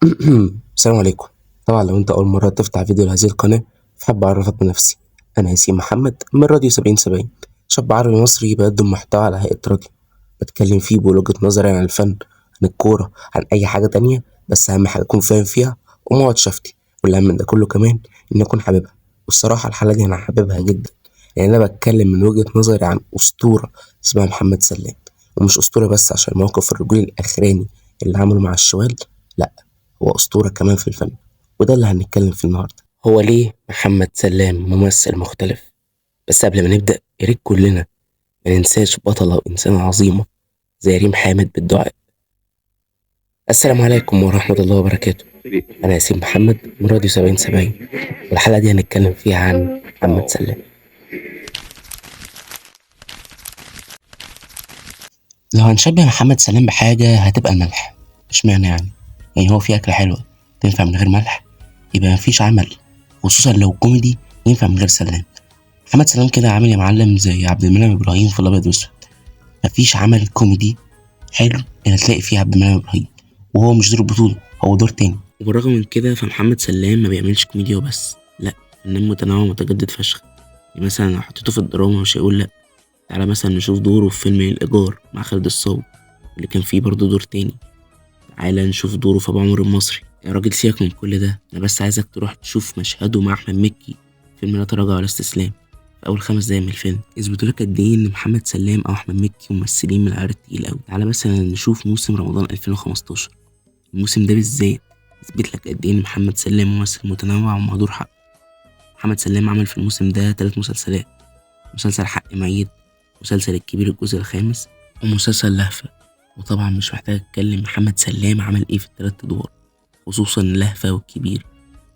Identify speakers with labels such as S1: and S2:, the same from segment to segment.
S1: السلام عليكم. طبعا لو انت اول مرة تفتح فيديو لهذه القناة فحب اعرفك بنفسي. انا ياسين محمد من راديو 70 شاب عربي مصري بقدم محتوى على هيئة راديو، بتكلم فيه بوجهة نظري عن الفن، عن الكورة، عن اي حاجة تانية، بس اهم حاجة اكون فاهم فيها وما اقعدش افتي، والاهم من ده كله كمان اني اكون حاببها. والصراحة الحلقة دي انا حاببها جدا، لان انا بتكلم من وجهة نظري عن اسطورة اسمها محمد سلام. ومش اسطورة بس عشان موقف الرجول الاخراني اللي عمله مع الشوال، لا، هو أسطورة كمان في الفن. وده اللي هنتكلم فيه النهاردة. هو ليه محمد سلام ممثل مختلف؟ بس قبل ما نبدأ يا ريت كلنا ما ننساش بطلة وإنسانة عظيمة زي ريم حامد بالدعاء. السلام عليكم ورحمة الله وبركاته. أنا ياسين محمد من راديو 70 والحلقة دي هنتكلم فيها عن محمد سلام. لو هنشبه محمد سلام بحاجة هتبقى الملح. اشمعنى يعني هو في أكلة حلوة تنفع من غير ملح؟ يبقى مفيش عمل، خصوصا لو كوميدي ينفع من غير سلام. محمد سلام كده عامل يا معلم زي عبد المنعم ابراهيم في الابيض واسود. مفيش عمل كوميدي حلو الا تلاقي فيه عبد المنعم ابراهيم، وهو مش دور بطولة، هو دور تاني. وبالرغم من كده فمحمد سلام ما بيعملش كوميديا وبس، لا، فنان متنوع ومتجدد فشخ. يعني مثلا لو حطيته في الدراما مش هيقول لا. تعالى مثلا نشوف دوره في فيلم الإيجار مع خالد الصاوي اللي كان فيه برضه دور تاني. تعالى نشوف دوره في أبو عمرو المصري. يا راجل سيبك من كل ده، أنا بس عايزك تروح تشوف مشهده مع أحمد مكي فيلم لا تراجع ولا استسلام. في أول 5 دقايق من الفيلم يثبتوا لك قد إيه إن محمد سلام أو أحمد مكي ممثلين من العيار التقيل أوي. تعالى مثلا نشوف موسم رمضان 2015. الموسم ده بالذات يثبت لك قد إيه إن محمد سلام ممثل متنوع ومهدور حقه. محمد سلام عمل في الموسم ده 3 مسلسلات: مسلسل حق ميت، مسلسل الكبير الجزء الخامس، ومسلسل لهفة. وطبعا مش محتاج اتكلم محمد سلام عمل ايه في ال3 ادوار، خصوصا لهفة والكبير،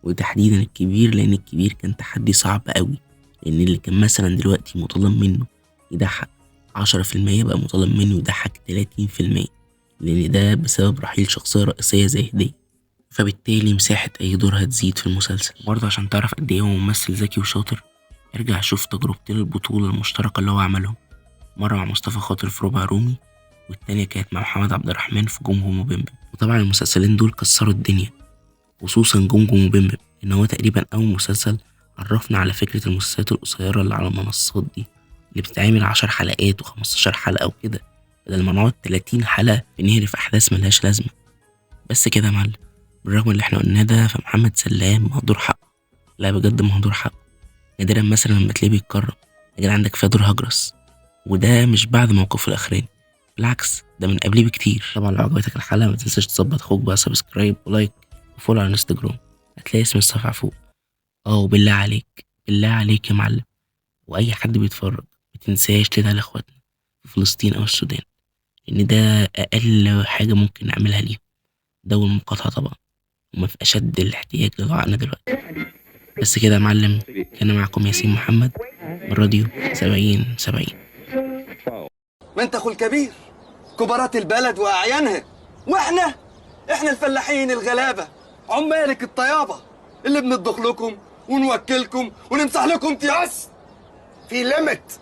S1: وتحديدا الكبير لان الكبير كان تحدي صعب قوي. لان اللي كان مثلا دلوقتي مطالب منه يضحك 10% بقى مطالب منه يضحك 30%، لان ده بسبب رحيل شخصية رئيسية زي هدية. فبالتالي مساحة اي دور هتزيد في المسلسل. برضه عشان تعرف قد ايه هو ممثل ذكي وشاطر، ارجع شوف تجربتين البطولة المشتركة اللي هو عملهم، مرة مع مصطفى خاطر في ربع رومي، والتانية كانت مع محمد عبد الرحمن في جمجم وبمبم. وطبعا المسلسلين دول كسروا الدنيا، خصوصا جمجم وبمبم ان هو تقريبا اول مسلسل عرفنا على فكرة المسلسلات القصيرة اللي على المنصات دي، اللي بتتعمل 10 حلقات و15 حلقة وكده، بدل ما نقعد 30 حلقة بنهري في أحداث ملهاش لازمة. بس كده يا معلم، بالرغم اللي احنا قلناه ده فمحمد سلام مهدور حقه. لا بجد مهدور حقه. نادرا مثلا لما تلاقيه بيتكرم. يا جدعان عندك فيها دور هجرس، وده مش بعد موقفه الاخراني، بالعكس ده من قبليه بكتير. طبعا لو عجبتك الحلقه ما تنساش تظبط اخوك بقى سبسكرايب ولايك وفولو على انستجرام، هتلاقي اسم الصفحه فوق. وبالله عليك، بالله عليك يا معلم، واي حد بيتفرج ما تنساش تدعي لاخواتنا في فلسطين او السودان، لان ده اقل حاجه ممكن نعملها ليهم، ده والمقاطعه طبعا، وما في اشد الاحتياج لدعائنا دلوقتي. بس كده يا معلم، كان معكم ياسين محمد من راديو 70.
S2: ما انت اخو الكبير، كبارات البلد واعيانها، واحنا الفلاحين الغلابه، عمالك الطيابه اللي بنطبخ لكم ونوكلكم ونمسح لكم تياس.
S3: في ليميت